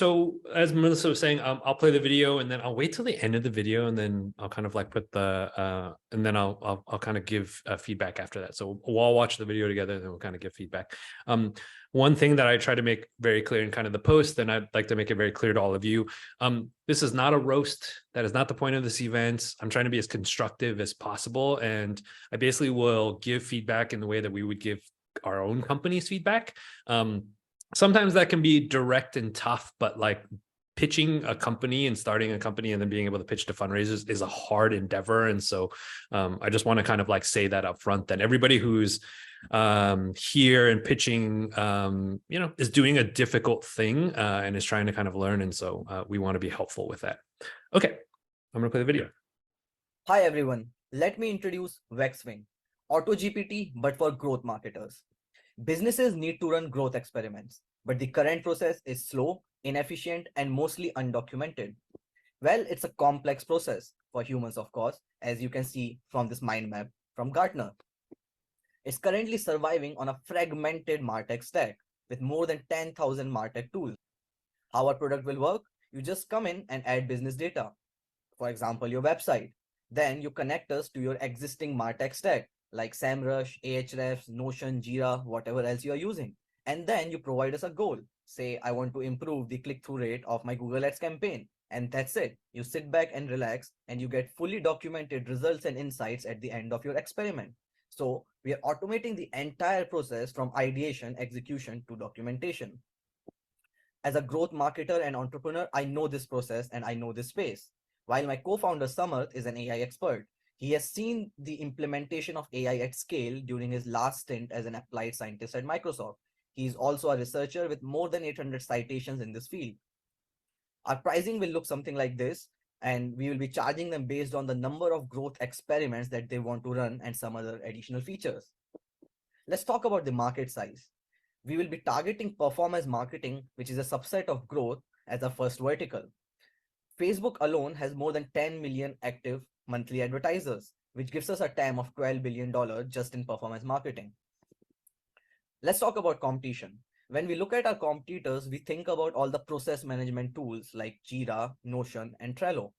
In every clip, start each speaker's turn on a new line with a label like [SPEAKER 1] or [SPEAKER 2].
[SPEAKER 1] So as Melissa was saying, I'll play the video and then I'll wait till the end of the video and then I'll kind of like put the and then I'll kind of give feedback after that. So we'll all watch the video together and then we'll kind of give feedback. One thing that I try to make very clear in kind of the post, and I'd like to make it very clear to all of you, this is not a roast. That is not the point of this event. I'm trying to be as constructive as possible, and I basically will give feedback in the way that we would give our own company's feedback. Sometimes that can be direct and tough, but like pitching a company and starting a company and then being able to pitch to fundraisers is a hard endeavor. And so I just want to kind of like say that up front, that everybody who's here and pitching, is doing a difficult thing and is trying to kind of learn. And so we want to be helpful with that. Okay, I'm going to play the video.
[SPEAKER 2] Hi, everyone. Let me introduce WaxWing, AutoGPT, but for growth marketers. Businesses need to run growth experiments, but the current process is slow, inefficient, and mostly undocumented. Well, it's a complex process for humans, of course, as you can see from this mind map from Gartner. It's currently surviving on a fragmented MarTech stack with more than 10,000 MarTech tools. How our product will work? You just come in and add business data. For example, your website. Then you connect us to your existing MarTech stack, like SEMrush, Ahrefs, Notion, Jira, whatever else you are using. And then you provide us a goal. Say, I want to improve the click-through rate of my Google Ads campaign. And that's it. You sit back and relax, and you get fully documented results and insights at the end of your experiment. So we are automating the entire process from ideation, execution to documentation. As a growth marketer and entrepreneur, I know this process and I know this space. While my co-founder Samarth is an AI expert, he has seen the implementation of AI at scale during his last stint as an applied scientist at Microsoft. He is also a researcher with more than 800 citations in this field. Our pricing will look something like this, and we will be charging them based on the number of growth experiments that they want to run and some other additional features. Let's talk about the market size. We will be targeting performance marketing, which is a subset of growth, as a first vertical. Facebook alone has more than 10 million active monthly advertisers, which gives us a TAM of $12 billion just in performance marketing. Let's talk about competition. When we look at our competitors, we think about all the process management tools like Jira, Notion, and Trello.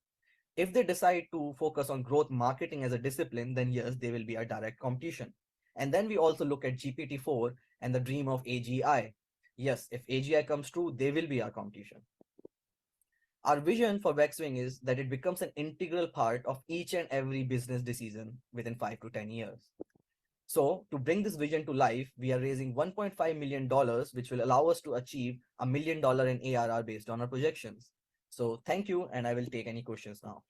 [SPEAKER 2] If they decide to focus on growth marketing as a discipline, then yes, they will be a direct competition. And then we also look at GPT-4 and the dream of AGI. Yes, if AGI comes true, they will be our competition. Our vision for WaxWing is that it becomes an integral part of each and every business decision within 5 to 10 years. So to bring this vision to life, we are raising $1.5 million, which will allow us to achieve $1 million in ARR based on our projections. So thank you, and I will take any questions now.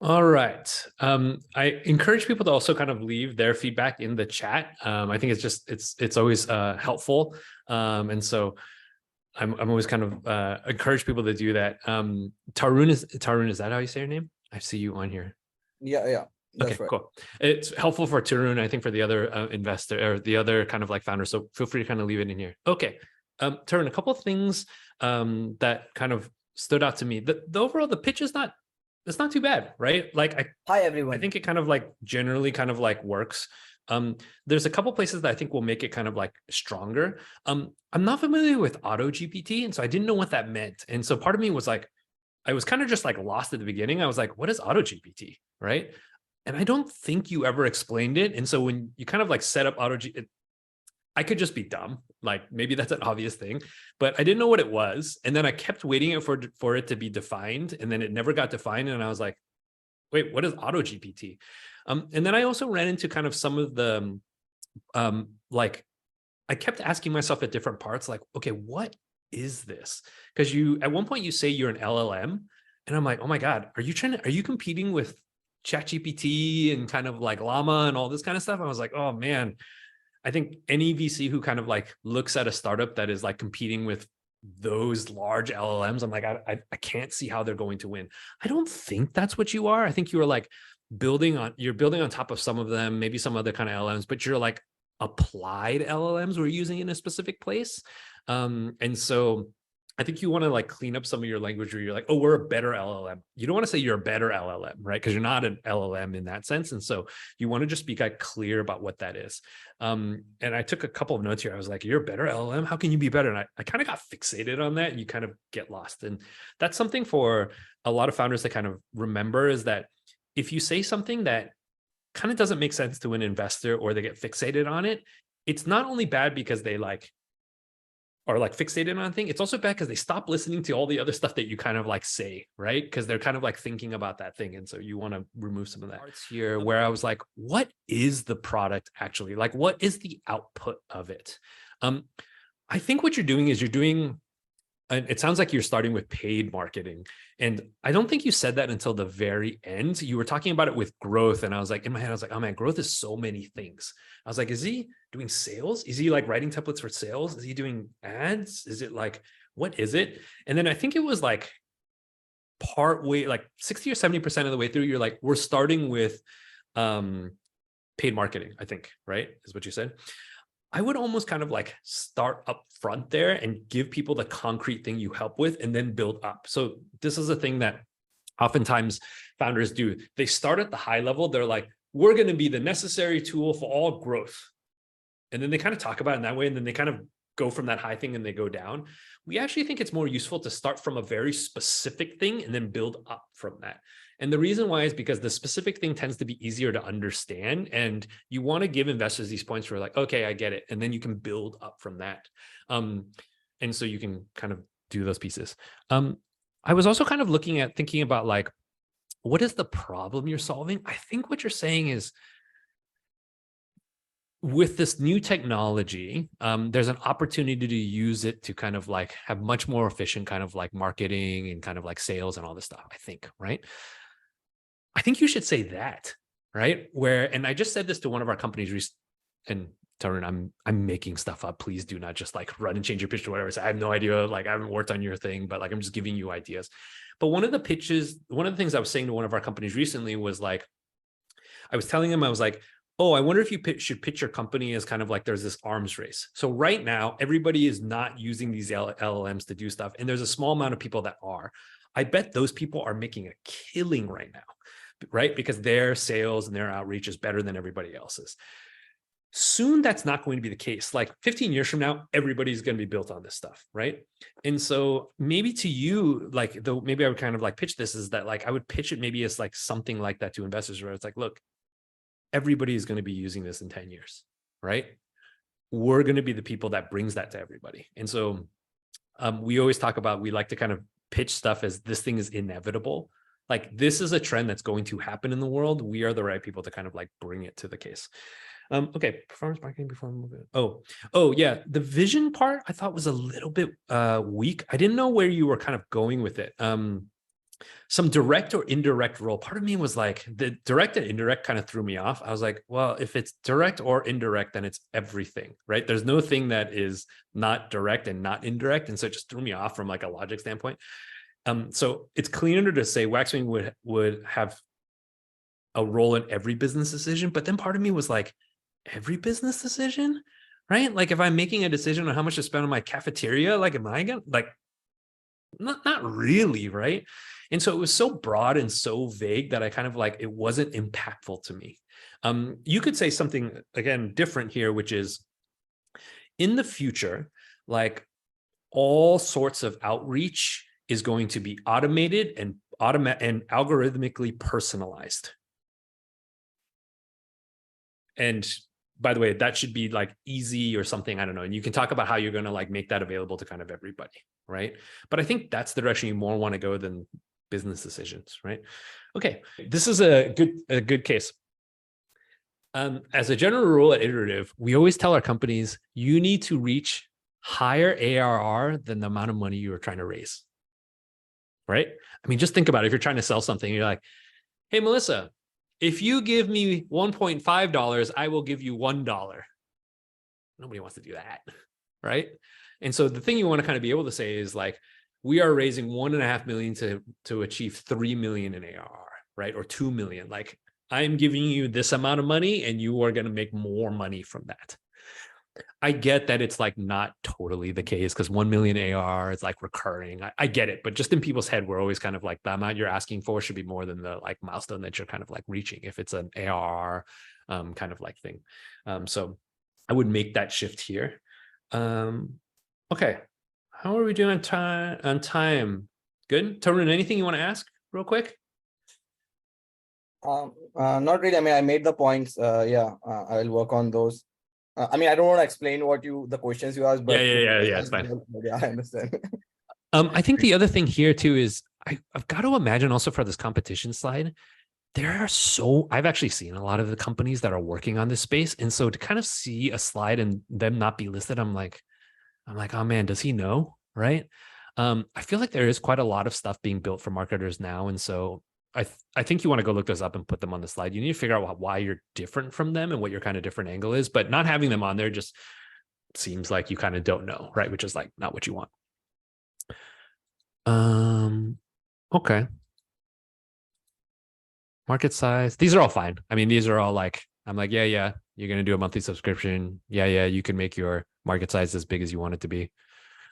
[SPEAKER 1] All right. I encourage people to also kind of leave their feedback in the chat. I think it's always helpful. And so I'm always kind of encourage people to do that. Tarun, is that how you say your name? I see you on here.
[SPEAKER 3] Yeah. That's
[SPEAKER 1] okay,
[SPEAKER 3] right.
[SPEAKER 1] Cool. It's helpful for Tarun, I think, for the other investor or the other kind of like founder. So feel free to kind of leave it in here. Okay. Tarun, a couple of things that kind of stood out to me. The overall, the pitch is it's not too bad, right? Like
[SPEAKER 2] Hi, everyone.
[SPEAKER 1] I think it kind of like generally kind of like works. There's a couple places that I think will make it kind of like stronger. I'm not familiar with AutoGPT, and so I didn't know what that meant. And so part of me was like, I was kind of just like lost at the beginning. I was like, what is AutoGPT, right? And I don't think you ever explained it. And so when you kind of like set up AutoGPT, I could just be dumb. Like maybe that's an obvious thing, but I didn't know what it was. And then I kept waiting for it to be defined, and then it never got defined. And I was like, wait, what is AutoGPT? And then I also ran into kind of some of the, like, I kept asking myself at different parts, like, okay, what is this? Because at one point you say you're an LLM, and I'm like, oh my God, are you competing with ChatGPT and kind of like Llama and all this kind of stuff? I was like, oh man, I think any VC who kind of like looks at a startup that is like competing with those large LLMs, I'm like, I can't see how they're going to win. I don't think that's what you are. I think you are like building on top of some of them, maybe some other kind of LLMs, but you're like applied LLMs we're using in a specific place. And so I think you want to like clean up some of your language where you're like, oh, we're a better LLM. You don't want to say you're a better LLM, right? Because you're not an LLM in that sense. And so you want to just be kind of clear about what that is. And I took a couple of notes here. I was like, you're a better LLM. How can you be better? And I kind of got fixated on that and you kind of get lost. And that's something for a lot of founders to kind of remember, is that if you say something that kind of doesn't make sense to an investor or they get fixated on it, it's not only bad because they are like fixated on a thing, it's also bad because they stop listening to all the other stuff that you kind of like say, right? Because they're kind of like thinking about that thing. And so you want to remove some of that parts here where I was like, what is the product actually? Like, what is the output of it? I think what you're doing is it sounds like you're starting with paid marketing. And I don't think you said that until the very end. You were talking about it with growth. And I was like, in my head, I was like, oh man, growth is so many things. I was like, is he doing sales? Is he like writing templates for sales? Is he doing ads? Is it like, what is it? And then I think it was like part way, like 60 or 70% of the way through, you're like, we're starting with paid marketing, I think, right? Is what you said. I would almost kind of like start up front there and give people the concrete thing you help with and then build up. So this is a thing that oftentimes founders do. They start at the high level. They're like, we're going to be the necessary tool for all growth. And then they kind of talk about it in that way. And then they kind of go from that high thing and they go down. We actually think it's more useful to start from a very specific thing and then build up from that. And the reason why is because the specific thing tends to be easier to understand. And you want to give investors these points where like, okay, I get it. And then you can build up from that. And so you can kind of do those pieces. I was also kind of thinking about like, what is the problem you're solving? I think what you're saying is, with this new technology, there's an opportunity to use it to kind of like have much more efficient kind of like marketing and kind of like sales and all this stuff, I think, right? I think you should say that, right? And I just said this to one of our companies, and Tarun, I'm making stuff up. Please do not just like run and change your pitch to whatever. So I have no idea. Like I haven't worked on your thing, but like I'm just giving you ideas. But one of the things I was saying to one of our companies recently was like, I was telling him, I was like, oh, I wonder if you should pitch your company as kind of like there's this arms race. So right now, everybody is not using these LLMs to do stuff. And there's a small amount of people that are. I bet those people are making a killing right now, right? Because their sales and their outreach is better than everybody else's. Soon, that's not going to be the case. Like 15 years from now, everybody's going to be built on this stuff, right? And so maybe to you, like, maybe I would kind of like pitch this is that like, I would pitch it maybe as like something like that to investors where it's like, look, everybody is going to be using this in 10 years, right? We're going to be the people that brings that to everybody. And so we always talk about, we like to kind of pitch stuff as this thing is inevitable. Like this is a trend that's going to happen in the world. We are the right people to kind of like bring it to the case. Okay, performance marketing before we move it. Oh yeah, the vision part I thought was a little bit weak. I didn't know where you were kind of going with it. Some direct or indirect role. Part of me was like, the direct and indirect kind of threw me off. I was like, well, if it's direct or indirect, then it's everything, right? There's no thing that is not direct and not indirect. And so it just threw me off from like a logic standpoint. So it's cleaner to say WaxWing would have a role in every business decision. But then part of me was like, every business decision, right? Like if I'm making a decision on how much to spend on my cafeteria, like, am I gonna like, not really, right? And so it was so broad and so vague that I kind of like, it wasn't impactful to me. You could say something, again, different here, which is in the future, like all sorts of outreach is going to be automated and algorithmically personalized. And by the way, that should be like easy or something, I don't know. And you can talk about how you're going to like make that available to kind of everybody, right? But I think that's the direction you more want to go than business decisions, right? Okay, this is a good case. As a general rule at Iterative, we always tell our companies, you need to reach higher ARR than the amount of money you are trying to raise, right? I mean, just think about it. If you're trying to sell something, you're like, hey, Melissa, if you give me $1.5, I will give you $1. Nobody wants to do that, right? And so the thing you want to kind of be able to say is like, we are raising $1.5 million to achieve 3 million in ARR, right? Or 2 million. Like I'm giving you this amount of money and you are going to make more money from that. I get that it's like not totally the case because 1 million ARR is like recurring. I get it, but just in people's head, we're always kind of like the amount you're asking for should be more than the like milestone that you're kind of like reaching if it's an ARR kind of like thing. So I would make that shift here. Okay, how are we doing on time? Good, Tarun. Anything you want to ask real quick?
[SPEAKER 3] Not really. I mean, I made the points. Yeah, I'll work on those. I mean, I don't want to explain the questions you asked, but
[SPEAKER 1] Yeah, it's fine.
[SPEAKER 3] Yeah, I understand.
[SPEAKER 1] I think the other thing here too is I've got to imagine also for this competition slide, I've actually seen a lot of the companies that are working on this space. And so to kind of see a slide and them not be listed, I'm like, oh man, does he know? Right. I feel like there is quite a lot of stuff being built for marketers now. And so I think you want to go look those up and put them on the slide. You need to figure out why you're different from them and what your kind of different angle is, but not having them on there just seems like you kind of don't know, right? Which is like not what you want. Okay. Market size. These are all fine. I mean, these are all like, I'm like, yeah, you're going to do a monthly subscription. Yeah, you can make your market size as big as you want it to be.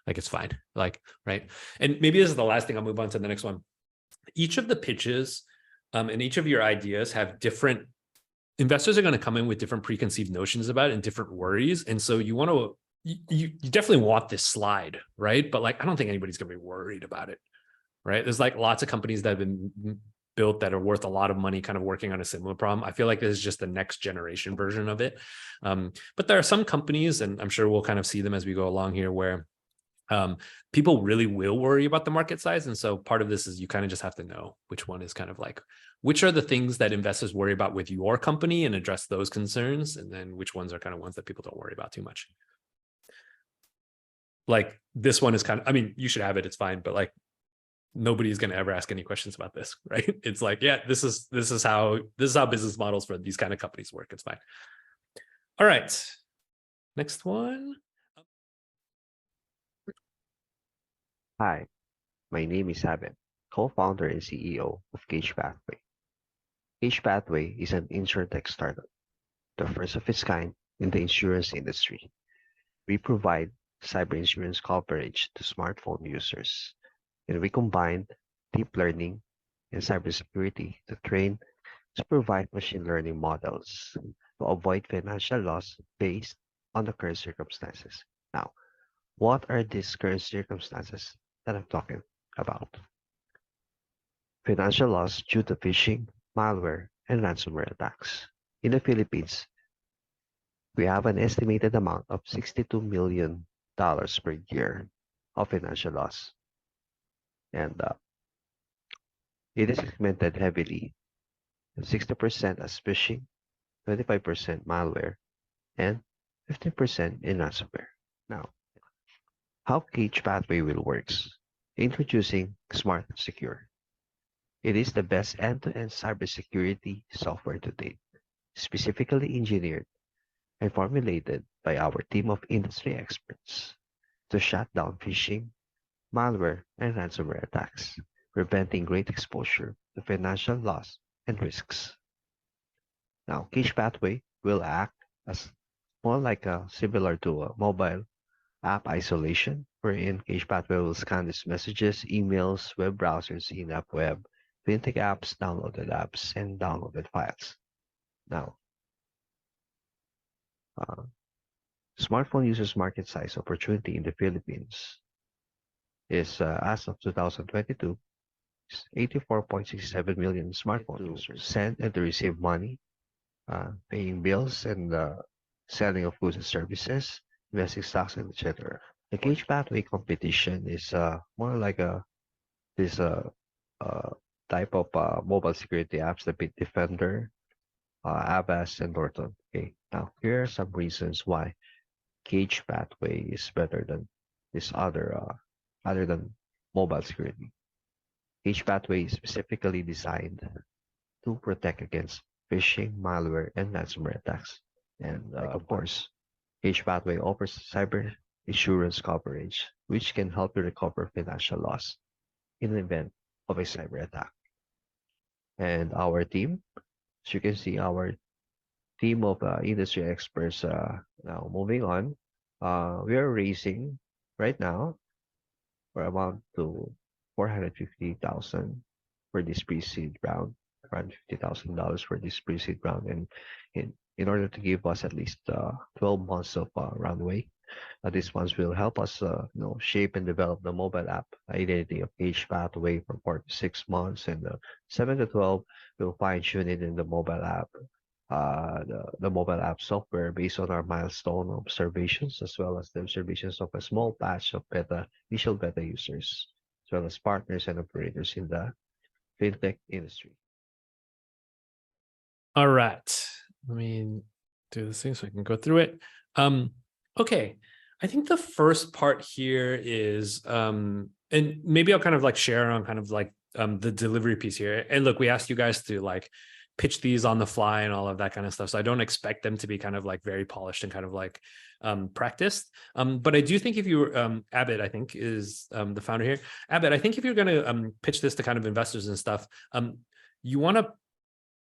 [SPEAKER 1] Like, it's fine. Like, right. And maybe this is the last thing. I'll move on to the next one. Each of the pitches and each of your ideas have different investors are going to come in with different preconceived notions about it and different worries. And so you want to, you definitely want this slide, right? But like, I don't think anybody's going to be worried about it, right? There's like lots of companies that have been built that are worth a lot of money kind of working on a similar problem. I feel like this is just the next generation version of it. But there are some companies, and I'm sure we'll kind of see them as we go along here, where people really will worry about the market size. And so part of this is you kind of just have to know which one is kind of like, which are the things that investors worry about with your company and address those concerns. And then which ones are kind of ones that people don't worry about too much. Like this one is kind of, I mean, you should have it, it's fine, but like nobody's going to ever ask any questions about this, right? It's like, yeah, this is how business models for these kind of companies work. It's fine. All right. Next one.
[SPEAKER 4] Hi, my name is Haben, co-founder and CEO of CagePathway. CagePathway is an insurtech startup, the first of its kind in the insurance industry. We provide cyber insurance coverage to smartphone users, and we combine deep learning and cybersecurity to train supervised machine learning models to avoid financial loss based on the current circumstances. Now, what are these current circumstances that I'm talking about? Financial loss due to phishing, malware, and ransomware attacks. In the Philippines, we have an estimated amount of $62 million per year of financial loss. And it is segmented heavily, 60% as phishing, 25% malware, and 15% in ransomware. Now, how CagePathway will works? Introducing Smart Secure. It is the best end-to-end cybersecurity software to date, specifically engineered and formulated by our team of industry experts to shut down phishing, malware, and ransomware attacks, preventing great exposure to financial loss and risks. Now, CagePathway will act as more like similar to a mobile app isolation, wherein CagePathway will scan these messages, emails, web browsers, in-app web, fintech apps, and downloaded files. Now, smartphone users market size opportunity in the Philippines is, as of 2022, 84.67 million smartphone users send and to receive money, paying bills, and selling of goods and services, investing stocks, and etc. The CagePathway competition is more like this type of mobile security apps, the Bitdefender, Avast, and Norton. Okay, now here are some reasons why CagePathway is better than this other than mobile security. CagePathway is specifically designed to protect against phishing, malware, and ransomware attacks. And of course, CagePathway offers cyber insurance coverage, which can help you recover financial loss in the event of a cyber attack. And our team, as you can see, our team of industry experts Now, moving on, we are raising right now for amount to 450,000 for this pre-seed round, around $50,000 for this pre-seed round, and in order to give us at least 12 months of runway. These funds will help us, shape and develop the mobile app identity of CagePathway for 4 to 6 months, and 7 to 12 we'll fine-tune it in the mobile app, the mobile app software based on our milestone observations, as well as the observations of a small batch of initial beta users, as well as partners and operators in the fintech industry.
[SPEAKER 1] All right, let me do this thing so I can go through it. Okay, I think the first part here is, and maybe I'll kind of like share on kind of like the delivery piece here. And look, we asked you guys to like pitch these on the fly and all of that kind of stuff. So I don't expect them to be kind of like very polished and kind of like practiced. But I do think if you were, Abbott, I think is the founder here. Abbott, I think if you're going to pitch this to kind of investors and stuff, you want to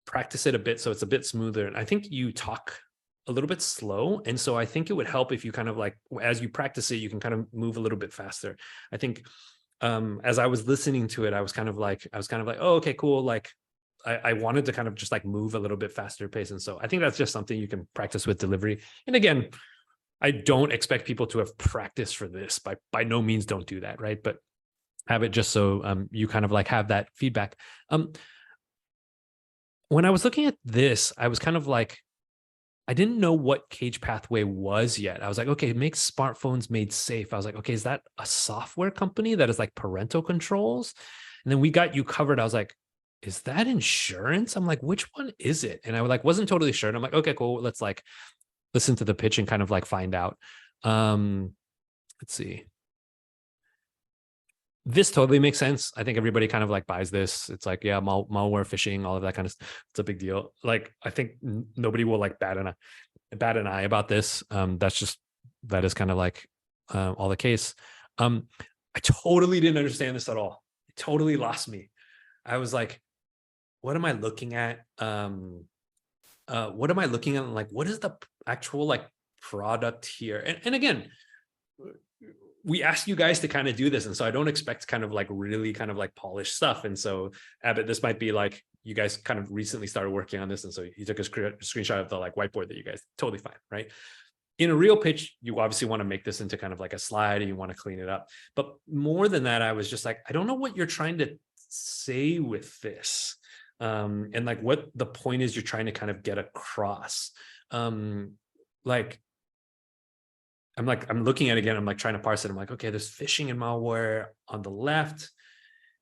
[SPEAKER 1] practice it a bit so it's a bit smoother. And I think you talk a little bit slow. And so I think it would help if you kind of like, as you practice it, you can kind of move a little bit faster. I think as I was listening to it, I was kind of like, oh, okay, cool. Like I wanted to kind of just like move a little bit faster pace. And so I think that's just something you can practice with delivery. And again, I don't expect people to have practiced for this. By no means don't do that, right? But have it just so you kind of like have that feedback. When I was looking at this, I was kind of like, I didn't know what CagePathway was yet. I was like, okay, it makes smartphones made safe. I was like, okay, is that a software company that is like parental controls? And then we got you covered. I was like, is that insurance? I'm like, which one is it? And I like wasn't totally sure. And I'm like, okay, cool. Let's like listen to the pitch and kind of like find out. Let's see. This totally makes sense. I think everybody kind of like buys this. It's like, yeah, malware, phishing, all of that kind of stuff. It's a big deal. Like, I think nobody will like bat an eye about this. That is kind of like all the case. I totally didn't understand this at all. It totally lost me. I was like, what am I looking at? What am I looking at? Like, what is the actual like product here? And again, we ask you guys to kind of do this. And so I don't expect kind of like really kind of like polished stuff. And so Abbott, this might be like, you guys kind of recently started working on this. And so you took a screenshot of the like whiteboard that you guys, totally fine, right? In a real pitch, you obviously want to make this into kind of like a slide and you want to clean it up. But more than that, I was just like, I don't know what you're trying to say with this. And like what the point is you're trying to kind of get across. I'm looking at it again, I'm like trying to parse it. I'm like, okay, there's phishing and malware on the left.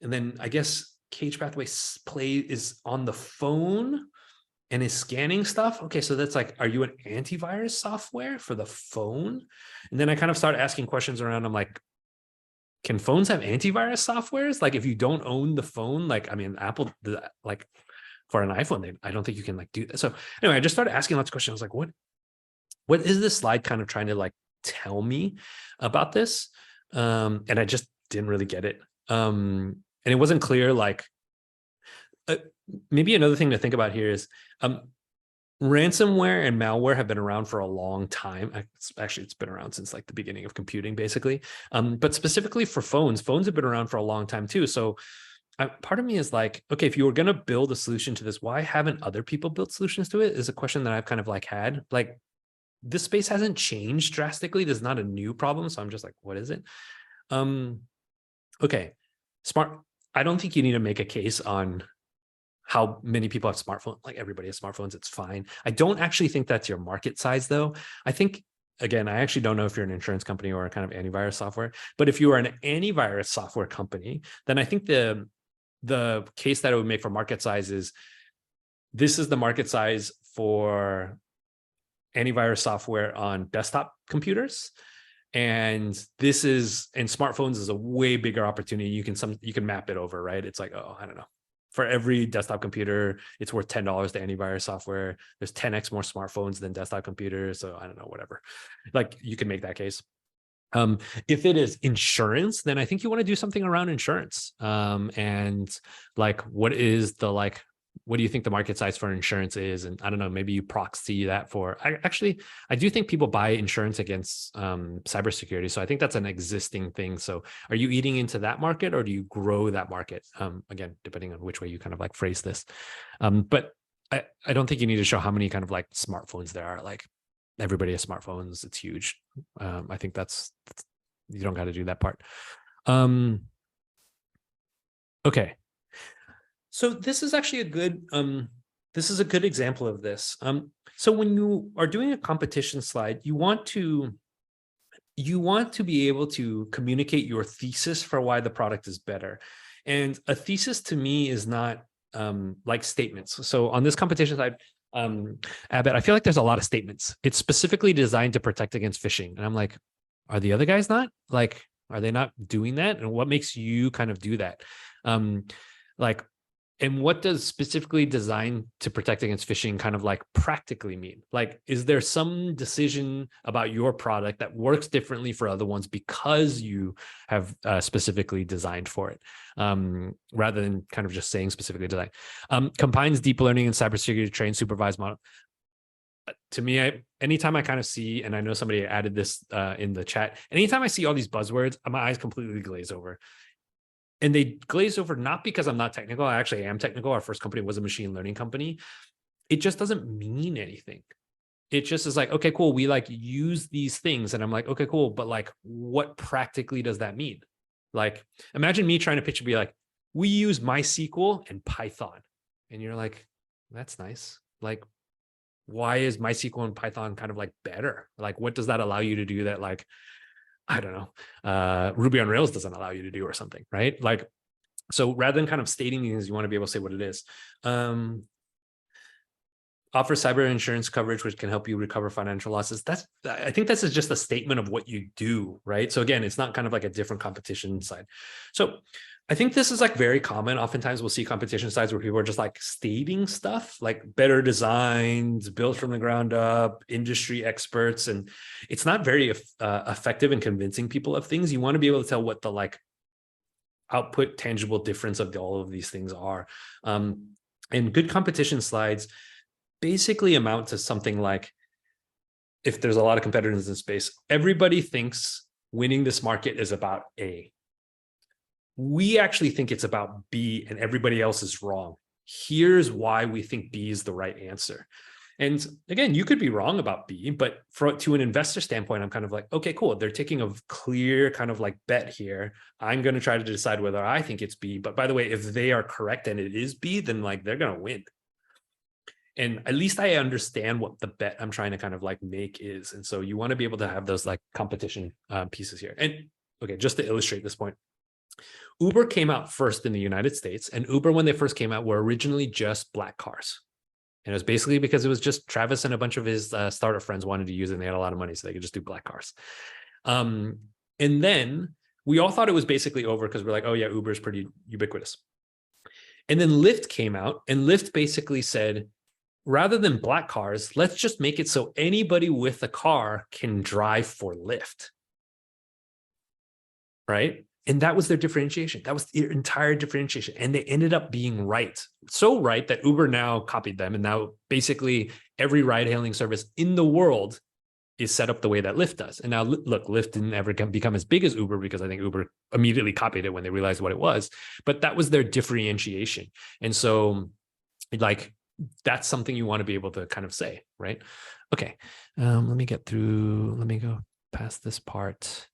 [SPEAKER 1] And then I guess CagePathway is on the phone and is scanning stuff. Okay, so that's like, are you an antivirus software for the phone? And then I kind of started asking questions around, I'm like, can phones have antivirus softwares? Like if you don't own the phone, like, I mean, Apple, like for an iPhone, I don't think you can like do that. So anyway, I just started asking lots of questions. I was like, what is this slide kind of trying to like tell me about this? And I just didn't really get it. And it wasn't clear, like, maybe another thing to think about here is ransomware and malware have been around for a long time. It's been around since like the beginning of computing, basically. But specifically for phones have been around for a long time too. So part of me is like, okay, if you were going to build a solution to this, why haven't other people built solutions to it? Is a question that I've kind of like had. Like, this space hasn't changed drastically. There's not a new problem. So I'm just like, what is it? Okay, I don't think you need to make a case on how many people have smartphones. Like everybody has smartphones, it's fine. I don't actually think that's your market size though. I think, again, I actually don't know if you're an insurance company or a kind of antivirus software, but if you are an antivirus software company, then I think the case that it would make for market size is, this is the market size for antivirus software on desktop computers. And smartphones is a way bigger opportunity. You can map it over, right? It's like, oh, I don't know. For every desktop computer, it's worth $10 to antivirus software. There's 10x more smartphones than desktop computers. So I don't know, whatever. Like you can make that case. If it is insurance, then I think you want to do something around insurance. And like, what is the like what do you think the market size for insurance is? And I don't know, maybe you proxy that for, I do think people buy insurance against cybersecurity. So I think that's an existing thing. So are you eating into that market, or do you grow that market? Again, depending on which way you kind of like phrase this. But I don't think you need to show how many kind of like smartphones there are. Like everybody has smartphones. It's huge. I think you don't got to do that part. Okay. So this is actually a good, example of this. So when you are doing a competition slide, you want to be able to communicate your thesis for why the product is better. And a thesis to me is not like statements. So on this competition slide, Abbott, I feel like there's a lot of statements. It's specifically designed to protect against phishing. And I'm like, are the other guys not? Like, are they not doing that? And what makes you kind of do that? And what does specifically designed to protect against phishing kind of like practically mean? Like, is there some decision about your product that works differently for other ones because you have specifically designed for it, rather than kind of just saying specifically designed? Combines deep learning and cybersecurity to train supervised model. To me, anytime I kind of see, and I know somebody added this in the chat, anytime I see all these buzzwords, my eyes completely glaze over. And they glaze over not because I'm not technical. I actually am technical. Our first company was a machine learning company. It just doesn't mean anything. It just is like, okay, cool. We like use these things. And I'm like, okay, cool. But like, what practically does that mean? Like, imagine me trying to pitch and be like, we use MySQL and Python. And you're like, that's nice. Like, why is MySQL and Python kind of like better? Like, what does that allow you to do that? Like, I don't know, Ruby on Rails doesn't allow you to do or something, right? Like, so rather than kind of stating things, you want to be able to say what it is. Offer cyber insurance coverage, which can help you recover financial losses. I think this is just a statement of what you do, right? So again, it's not kind of like a different competition side. So I think this is like very common. Oftentimes we'll see competition sites where people are just like stating stuff like better designs, built from the ground up, industry experts. And it's not very effective in convincing people of things. You want to be able to tell what the like output tangible difference of all of these things are. And good competition slides basically amount to something like, if there's a lot of competitors in space, everybody thinks winning this market is about A. We actually think it's about B and everybody else is wrong. Here's why we think B is the right answer. And again, you could be wrong about B, but to an investor standpoint, I'm kind of like, okay, cool. They're taking a clear kind of like bet here. I'm going to try to decide whether I think it's B. But by the way, if they are correct and it is B, then like they're going to win. And at least I understand what the bet I'm trying to kind of like make is. And so you want to be able to have those like competition pieces here. And okay, just to illustrate this point, Uber came out first in the United States, and Uber, when they first came out, were originally just black cars. And it was basically because it was just Travis and a bunch of his startup friends wanted to use it, and they had a lot of money, so they could just do black cars. And then we all thought it was basically over because we're like, oh yeah, Uber is pretty ubiquitous. And then Lyft came out, and Lyft basically said, rather than black cars, let's just make it so anybody with a car can drive for Lyft. Right? And that was their differentiation. That was their entire differentiation. And they ended up being right. So right that Uber now copied them. And now basically every ride hailing service in the world is set up the way that Lyft does. And now look, Lyft didn't ever become as big as Uber because I think Uber immediately copied it when they realized what it was. But that was their differentiation. And so like, that's something you want to be able to kind of say, right? Okay. Let me go past this part.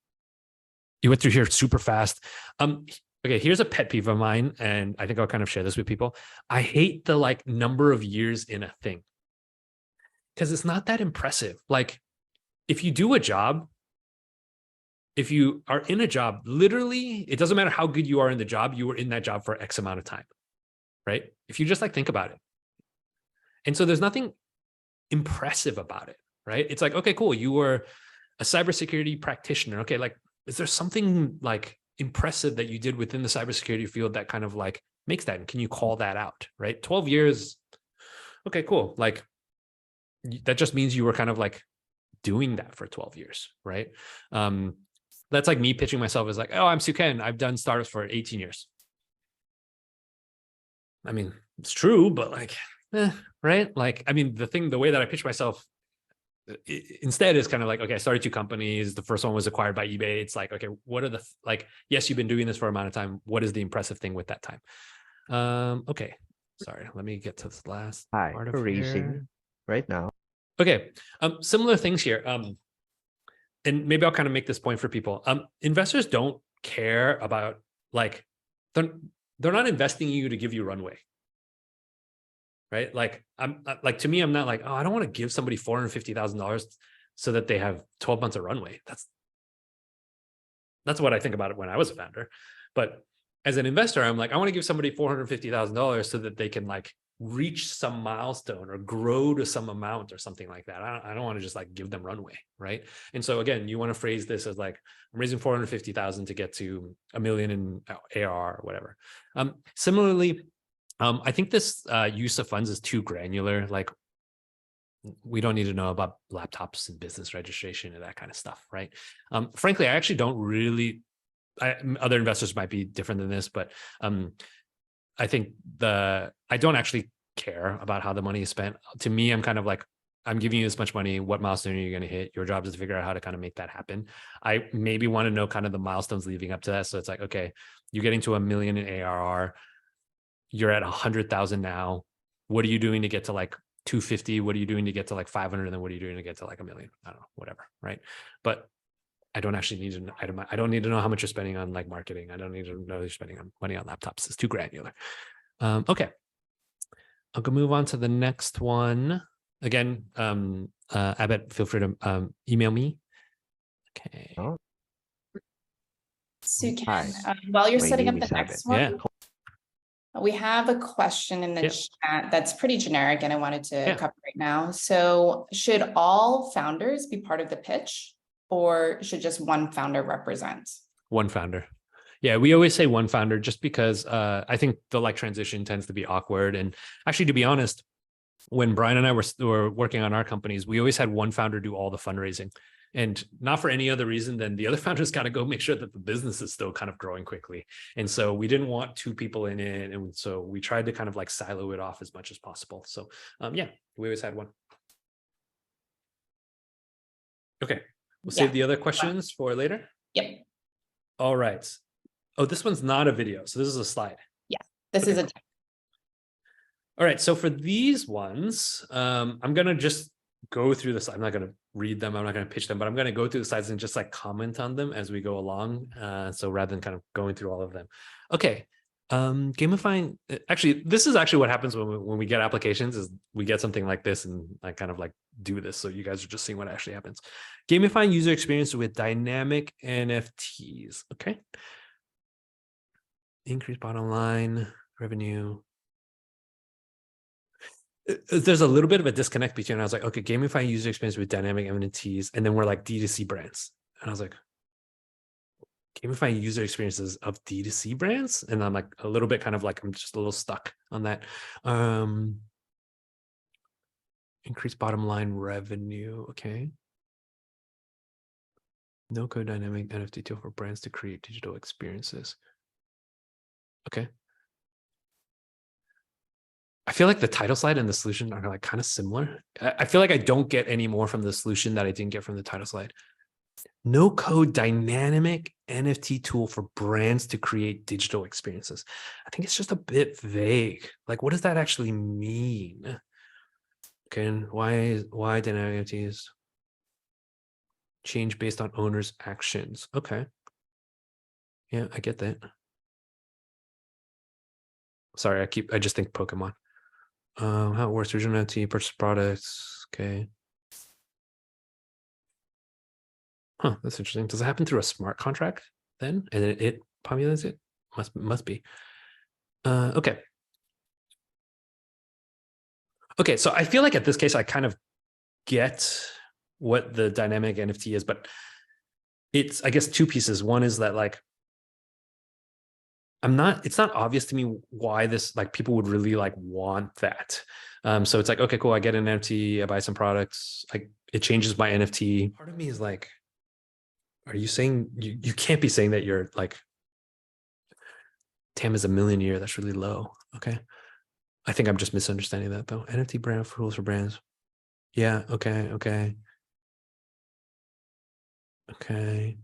[SPEAKER 1] You went through here super fast. Okay, here's a pet peeve of mine, and I think I'll kind of share this with people. I hate the like number of years in a thing because it's not that impressive. Like if you do a job, if you are in a job, literally, it doesn't matter how good you are in the job, you were in that job for X amount of time, right? If you just like think about it. And so there's nothing impressive about it, right? It's like, okay, cool. You were a cybersecurity practitioner. Okay, like, is there something like impressive that you did within the cybersecurity field that kind of like makes that? And can you call that out, right? 12 years. Okay, cool. Like that just means you were kind of like doing that for 12 years, right? That's like me pitching myself as like, oh, I'm Hsu Ken. I've done startups for 18 years. I mean, it's true, but like, right? Like, I mean, the way that I pitch myself instead is kind of like, okay, I started 2 companies. The first one was acquired by eBay. It's like, okay, what are yes, you've been doing this for a amount of time. What is the impressive thing with that time? Okay, sorry, let me get to this last
[SPEAKER 4] Hi,
[SPEAKER 1] part of
[SPEAKER 4] we're
[SPEAKER 1] here.
[SPEAKER 4] raising right now.
[SPEAKER 1] Okay, similar things here. And maybe I'll kind of make this point for people. Investors don't care about like, they're not investing in you to give you runway. Right? Like to me, I'm not like, oh, I don't want to give somebody $450,000 so that they have 12 months of runway. That's what I think about it when I was a founder. But as an investor, I'm like, I want to give somebody $450,000 so that they can like reach some milestone or grow to some amount or something like that. I don't want to just like give them runway, right? And so again, you want to phrase this as like, I'm raising 450,000 to get to $1 million in ARR or whatever. Similarly, I think this use of funds is too granular. Like, we don't need to know about laptops and business registration and that kind of stuff, right? Frankly, I actually don't really. Other investors might be different than this, but I think I don't actually care about how the money is spent. To me, I'm kind of like, I'm giving you this much money. What milestone are you going to hit? Your job is to figure out how to kind of make that happen. I maybe want to know kind of the milestones leading up to that. So it's like, okay, you're getting to $1 million in ARR. You're at 100,000 now. What are you doing to get to like 250? What are you doing to get to like 500? And then what are you doing to get to like $1 million? I don't know, whatever, right? But I don't actually need to know. I don't need to know how much you're spending on like marketing. I don't need to know you're spending money on laptops. It's too granular. Okay, I'll go move on to the next one. Again, Abed, feel free to email me. Okay.
[SPEAKER 4] Oh,
[SPEAKER 5] Hsu Ken,
[SPEAKER 4] hi.
[SPEAKER 5] while you're
[SPEAKER 4] My
[SPEAKER 5] setting up
[SPEAKER 4] name
[SPEAKER 5] the
[SPEAKER 4] is Abed.
[SPEAKER 5] next one,
[SPEAKER 1] Yeah.
[SPEAKER 5] we have a question in the
[SPEAKER 1] Yeah.
[SPEAKER 5] chat that's pretty generic and I wanted to
[SPEAKER 1] Yeah.
[SPEAKER 5] cover right now. So should all founders be part of the pitch or should just one founder represent?
[SPEAKER 1] One founder. Yeah, we always say one founder just because I think the like transition tends to be awkward. And actually, to be honest, when Brian and I were working on our companies, we always had one founder do all the fundraising. And not for any other reason than the other founders got to go make sure that the business is still kind of growing quickly. And so we didn't want 2 people in it. And so we tried to kind of like silo it off as much as possible. So yeah, we always had one. Okay, we'll save the other questions for later.
[SPEAKER 5] Yep.
[SPEAKER 1] All right. Oh, this one's not a video. So this is a slide.
[SPEAKER 5] Yeah, this is a.
[SPEAKER 1] All right. So for these ones, I'm going to just go through this. I'm not going to read them. I'm not going to pitch them, but I'm going to go through the slides and just like comment on them as we go along. So rather than kind of going through all of them. Okay. Gamifying. Actually, this is actually what happens when we get applications is we get something like this and I kind of like do this. So you guys are just seeing what actually happens. Gamifying user experience with dynamic NFTs. Okay. Increase bottom line revenue. There's a little bit of a disconnect between, I was like, okay, gamify user experience with dynamic NFTs, and then we're like D2C brands. And I was like, gamify user experiences of D2C brands? And I'm like a little bit kind of like, I'm just a little stuck on that. Increase bottom line revenue, okay. No code dynamic NFT tool for brands to create digital experiences. Okay. I feel like the title slide and the solution are like kind of similar. I feel like I don't get any more from the solution that I didn't get from the title slide. No code dynamic NFT tool for brands to create digital experiences. I think it's just a bit vague. Like, what does that actually mean? Okay, and why dynamic NFTs? Change based on owner's actions. Okay. Yeah, I get that. Sorry, I just think Pokemon. How it works, original NFT, purchase products. Okay. Huh, that's interesting. Does it happen through a smart contract then? And it populates it? Must be. Okay. Okay, so I feel like at this case, I kind of get what the dynamic NFT is, but it's, I guess, 2 pieces. One is that like, it's not obvious to me why this, like, people would really like want that. So it's like, okay, cool. I get an NFT, I buy some products, like it changes my NFT. Part of me is like, are you saying, you can't be saying that you're like, TAM is $1 million a year. That's really low. Okay. I think I'm just misunderstanding that though. NFT brand rules for brands. Yeah. Okay. Okay. Okay.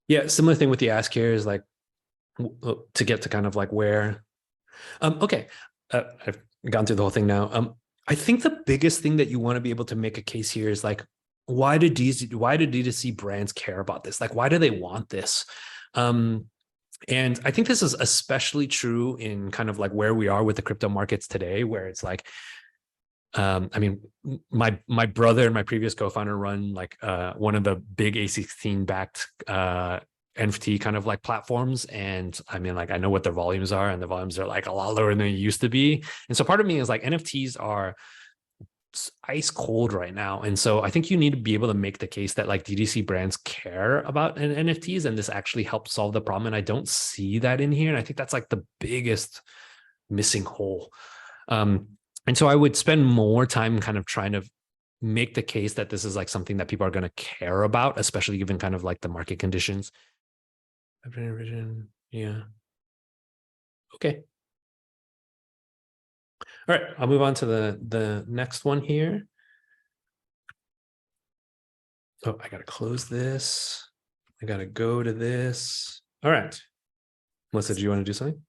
[SPEAKER 1] Yeah. Similar thing with the ask here is like to get to kind of like where. Okay. I've gone through the whole thing now. I think the biggest thing that you want to be able to make a case here is like, why do D2C brands care about this? Like, why do they want this? And I think this is especially true in kind of like where we are with the crypto markets today, where it's like, I mean, my brother and my previous co-founder run like one of the big A16 backed NFT kind of like platforms. And I mean, like, I know what their volumes are, and the volumes are like a lot lower than they used to be. And so part of me is like, NFTs are ice cold right now. And so I think you need to be able to make the case that like DTC brands care about NFTs, and this actually helps solve the problem. And I don't see that in here. And I think that's like the biggest missing hole. And so I would spend more time kind of trying to make the case that this is like something that people are going to care about, especially given kind of like the market conditions. Yeah. Okay. All right, I'll move on to the next one here. Oh, I got to close this. I got to go to this. All right. Melissa, do you want to do something?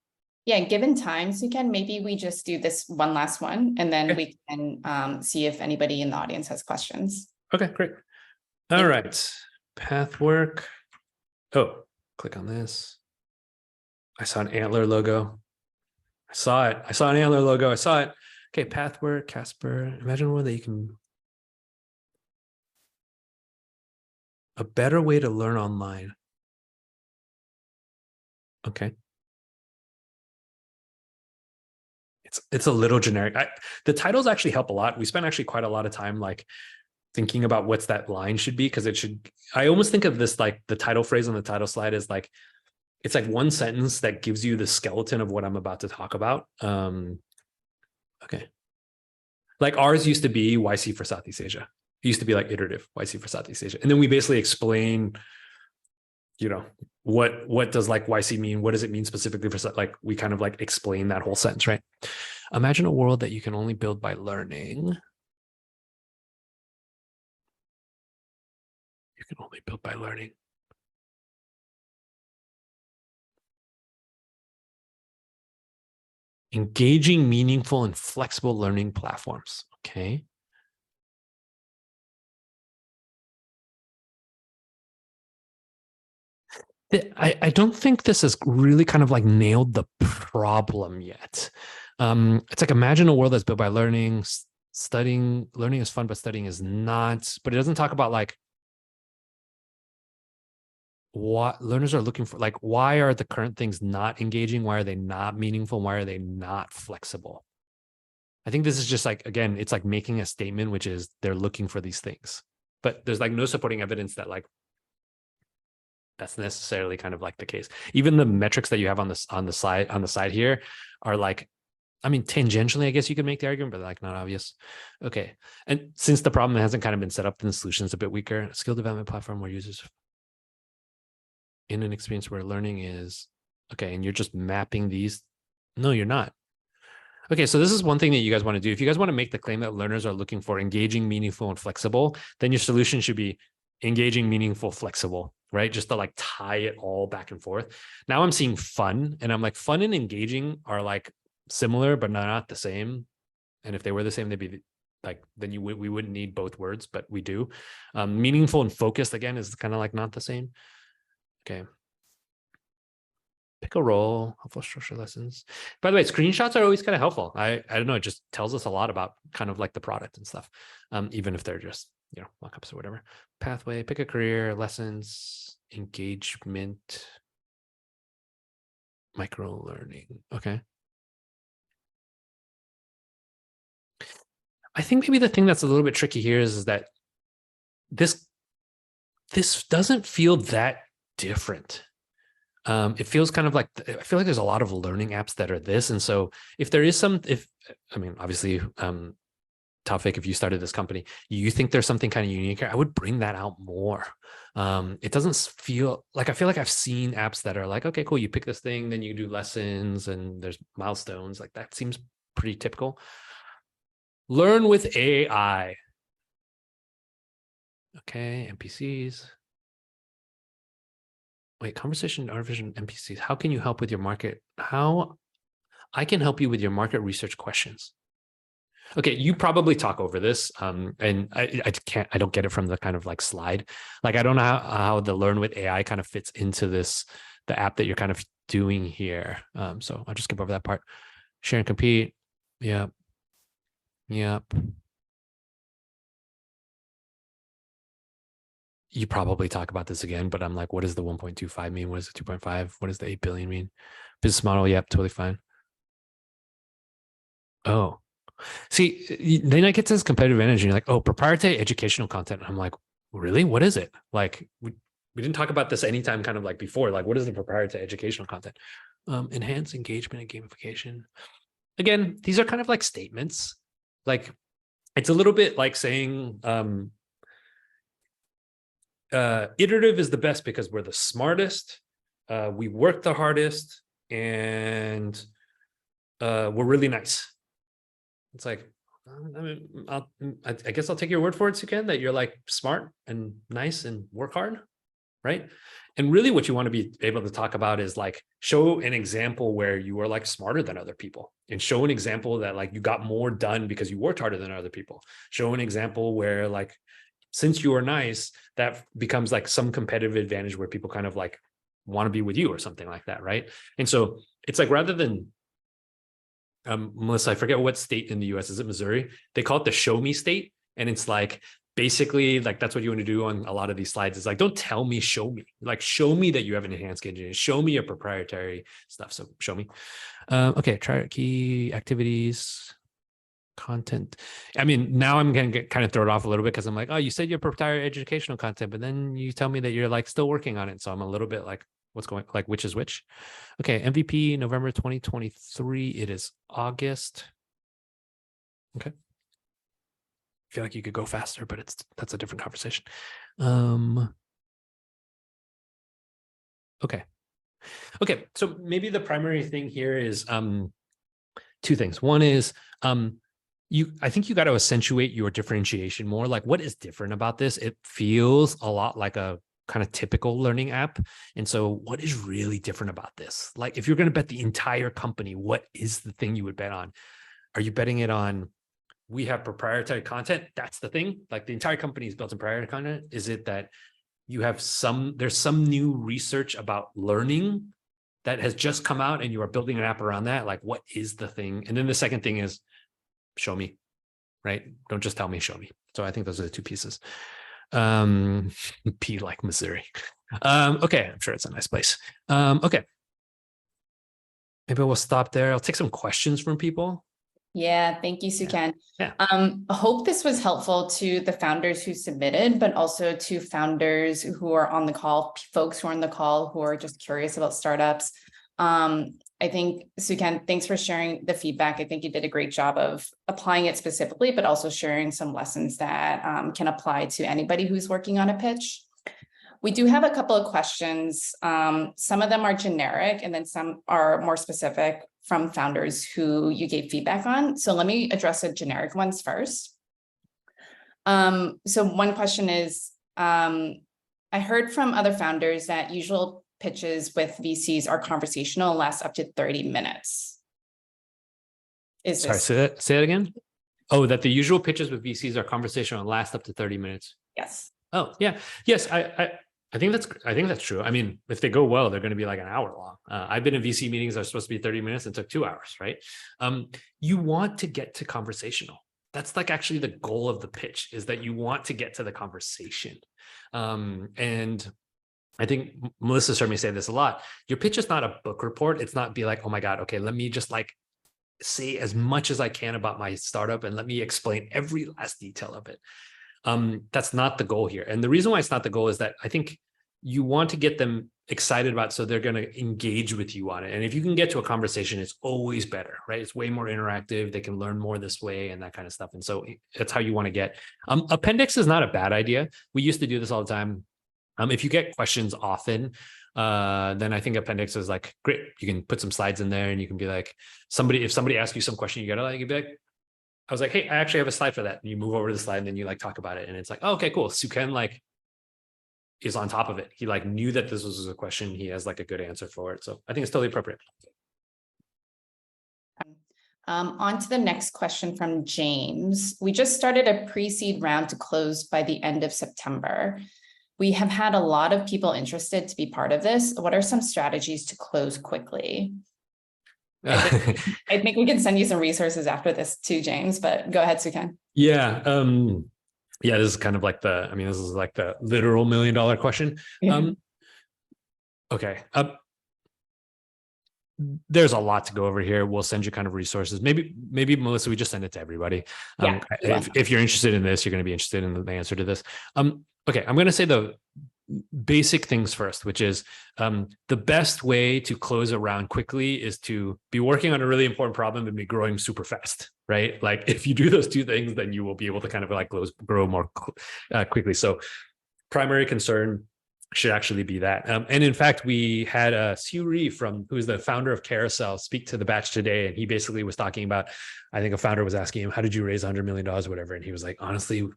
[SPEAKER 5] Yeah, given time, Hsu Ken, maybe we just do this one last one, and then
[SPEAKER 1] Okay.
[SPEAKER 5] we can see if anybody in the audience has questions.
[SPEAKER 1] Okay, great. All right, PathWork. Oh, click on this. I saw an antler logo. I saw it. I saw an antler logo. I saw it. Okay, PathWork, Casper. Imagine one that you can. A better way to learn online. Okay. It's a little generic. The titles actually help a lot. We spent actually quite a lot of time like thinking about what's that line should be, because it should. I almost think of this like the title phrase on the title slide is like, it's like one sentence that gives you the skeleton of what I'm about to talk about. Okay. Like ours used to be YC for Southeast Asia. It used to be like iterative YC for Southeast Asia. And then we basically explain, you know, what does like YC mean? What does it mean specifically for, like, we kind of like explain that whole sentence, right? Imagine a world that you can only build by learning. You can only build by learning. Engaging, meaningful, and flexible learning platforms. Okay. I don't think this has really kind of like nailed the problem yet. It's like, imagine a world that's built by learning, studying. Learning is fun, but studying is not. But it doesn't talk about like what learners are looking for. Like, why are the current things not engaging? Why are they not meaningful? Why are they not flexible? I think this is just like, again, it's like making a statement, which is they're looking for these things, but there's like no supporting evidence that like that's necessarily kind of like the case. Even the metrics that you have on the side here are like, I mean, tangentially, I guess you could make the argument, but like not obvious. Okay. And since the problem hasn't kind of been set up, then the solution is a bit weaker. Skill development platform where users in an experience where learning is okay. And you're just mapping these. No, you're not. Okay, so this is one thing that you guys want to do. If you guys want to make the claim that learners are looking for engaging, meaningful, and flexible, then your solution should be engaging, meaningful, flexible, right? Just to like tie it all back and forth. Now I'm seeing fun, and I'm like, fun and engaging are like similar, but not the same. And if they were the same, they'd be like, then we wouldn't need both words, but we do. Meaningful and focused, again, is kind of like not the same. Okay. Pick a role, helpful structure lessons. By the way, screenshots are always kind of helpful. I don't know, it just tells us a lot about kind of like the product and stuff, even if they're just, you know, mockups or whatever. Pathway, pick a career, lessons, engagement, micro learning. Okay. I think maybe the thing that's a little bit tricky here is that this doesn't feel that different. It feels kind of like, I feel like there's a lot of learning apps that are this. And so if there is I mean, obviously, Taufik, if you started this company, you think there's something kind of unique here, I would bring that out more. It doesn't feel like, I feel like I've seen apps that are like, okay, cool, you pick this thing, then you do lessons and there's milestones. Like that seems pretty typical. Learn with AI. Okay, NPCs. Wait, conversation, artificial NPCs. How can you help with your market? How I can help you with your market research questions. Okay, you probably talk over this, and I don't get it from the kind of like slide. Like I don't know how the Learn with AI kind of fits into this, the app that you're kind of doing here. So I'll just skip over that part. Share and compete. Yep. Yep. You probably talk about this again, but I'm like, what does the 1.25 mean? What does the 2.5? What does the 8 billion mean? Business model. Yep. Totally fine. Oh, see, then I get to this competitive advantage and you're like, oh, proprietary educational content. I'm like, really? What is it? Like, we didn't talk about this anytime kind of like before. Like, what is the proprietary educational content? Enhance engagement and gamification. Again, these are kind of like statements. Like, it's a little bit like saying iterative is the best because we're the smartest, we work the hardest, and we're really nice. It's like, I guess I'll take your word for it, Hsu Ken, that you're like smart and nice and work hard, right? And really what you want to be able to talk about is like, show an example where you are like smarter than other people, and show an example that like you got more done because you worked harder than other people. Show an example where like, since you are nice, that becomes like some competitive advantage where people kind of like want to be with you or something like that, right? And so it's like, rather than Melissa, I forget what state in the US, is it Missouri? They call it the show me state. And it's like, basically like, that's what you want to do on a lot of these slides. It's like, don't tell me, show me, like, show me that you have an enhanced engineering, show me your proprietary stuff. So show me. Okay. Try key activities, content. I mean, now I'm going to get kind of thrown off a little bit because I'm like, oh, you said you're proprietary educational content, but then you tell me that you're like still working on it. So I'm a little bit like, what's going, like, which is which? Okay, MVP November 2023. It is August. Okay. I feel like you could go faster, but that's a different conversation. Okay. Okay, so maybe the primary thing here is two things. One is I think you got to accentuate your differentiation more. Like, what is different about this? It feels a lot like a kind of typical learning app. And so what is really different about this? Like, if you're going to bet the entire company, what is the thing you would bet on? Are you betting it on, we have proprietary content? That's the thing. Like the entire company is built on proprietary content. Is it that you have there's some new research about learning that has just come out and you are building an app around that? Like, what is the thing? And then the second thing is, show me, right? Don't just tell me, show me. So I think those are the two pieces. P like Missouri. Okay, I'm sure it's a nice place. Okay, maybe we'll stop there. I'll take some questions from people.
[SPEAKER 5] Yeah, thank you, Hsu Ken.
[SPEAKER 1] Yeah.
[SPEAKER 5] I hope this was helpful to the founders who submitted, but also to founders who are on the call, folks who are on the call who are just curious about startups. I think, Hsu Ken, thanks for sharing the feedback. I think you did a great job of applying it specifically, but also sharing some lessons that can apply to anybody who's working on a pitch. We do have a couple of questions. Some of them are generic, and then some are more specific from founders who you gave feedback on. So let me address the generic ones first. So one question is, I heard from other founders that usual pitches with VCs are conversational and last up to 30 minutes.
[SPEAKER 1] Sorry, say that again? Oh, that the usual pitches with VCs are conversational and last up to 30 minutes.
[SPEAKER 5] Yes.
[SPEAKER 1] Oh, yeah. Yes, I think that's true. I mean, if they go well, they're going to be like an hour long. I've been in VC meetings that are supposed to be 30 minutes and took 2 hours, right? You want to get to conversational. That's like actually the goal of the pitch, is that you want to get to the conversation. And I think Melissa's heard me say this a lot. Your pitch is not a book report. It's not be like, oh my God, okay, let me just like say as much as I can about my startup and let me explain every last detail of it. That's not the goal here. And the reason why it's not the goal is that I think you want to get them excited about, so they're going to engage with you on it. And if you can get to a conversation, it's always better, right? It's way more interactive. They can learn more this way and that kind of stuff. And so that's how you want to get. Appendix is not a bad idea. We used to do this all the time. If you get questions often, then I think appendix is like great. You can put some slides in there and you can be like, if somebody asks you some question, you gotta like, you'd be like, I was like, hey, I actually have a slide for that. And you move over to the slide and then you like talk about it. And it's like, oh, okay, cool. Hsu Ken like is on top of it. He like knew that this was a question. He has like a good answer for it. So I think it's totally appropriate.
[SPEAKER 5] On to the next question from James. We just started a pre-seed round to close by the end of September. We have had a lot of people interested to be part of this. What are some strategies to close quickly? I think we can send you some resources after this too, James, but go ahead, Hsu Ken.
[SPEAKER 1] Yeah. Yeah, this is kind of like this is like the literal $1 million question.
[SPEAKER 5] Yeah.
[SPEAKER 1] Okay. There's a lot to go over here. We'll send you kind of resources. Maybe Melissa, we just send it to everybody.
[SPEAKER 5] Yeah,
[SPEAKER 1] if you're interested in this, you're going to be interested in the answer to this. Okay, I'm going to say the basic things first, which is the best way to close a round quickly is to be working on a really important problem and be growing super fast, right? Like if you do those two things, then you will be able to kind of like grow more quickly. So primary concern should actually be that. And in fact, we had Siu Ri who's the founder of Carousel, speak to the batch today. And he basically was talking about, I think a founder was asking him, how did you raise $100 million or whatever? And he was like, honestly,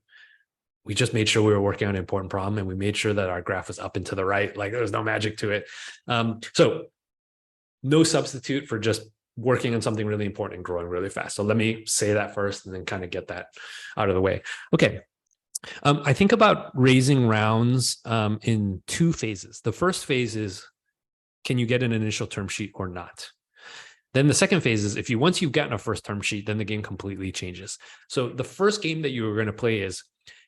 [SPEAKER 1] we just made sure we were working on an important problem and we made sure that our graph was up and to the right. Like there was no magic to it. So no substitute for just working on something really important and growing really fast. So let me say that first and then kind of get that out of the way. Okay. I think about raising rounds in two phases. The first phase is, can you get an initial term sheet or not? Then the second phase is once you've gotten a first term sheet, then the game completely changes. So the first game that you are going to play is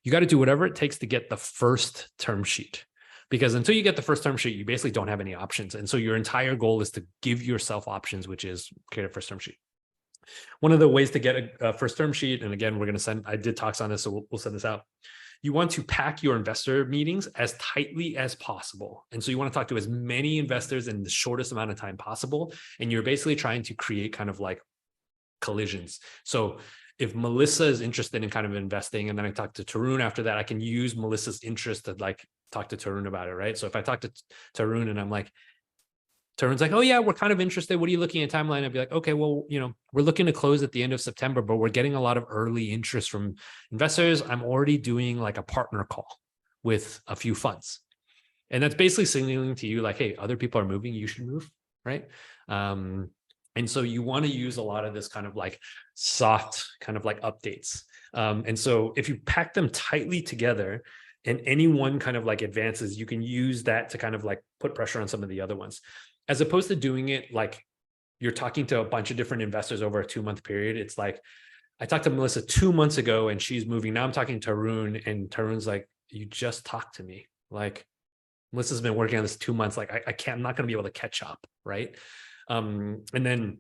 [SPEAKER 1] you got to do whatever it takes to get the first term sheet, because until you get the first term sheet, you basically don't have any options. And so your entire goal is to give yourself options, which is create a first term sheet. One of the ways to get a first term sheet, and again, we're going to send, I did talks on this, so we'll send this out. You want to pack your investor meetings as tightly as possible. And so you want to talk to as many investors in the shortest amount of time possible. And you're basically trying to create kind of like collisions. So if Melissa is interested in kind of investing, and then I talk to Tarun after that, I can use Melissa's interest to like talk to Tarun about it, right? So if I talk to Tarun and I'm like, Tarun's like, oh yeah, we're kind of interested. What are you looking at timeline? I'd be like, okay, well, we're looking to close at the end of September, but we're getting a lot of early interest from investors. I'm already doing like a partner call with a few funds. And that's basically signaling to you like, hey, other people are moving, you should move, right? And so you want to use a lot of this kind of like soft kind of like updates. And so if you pack them tightly together and any one kind of like advances, you can use that to kind of like put pressure on some of the other ones. As opposed to doing it like you're talking to a bunch of different investors over a 2-month period. It's like, I talked to Melissa 2 months ago and she's moving. Now I'm talking to Tarun and Tarun's like, you just talked to me. Like Melissa's been working on this 2 months. Like I'm not going to be able to catch up. Right. And then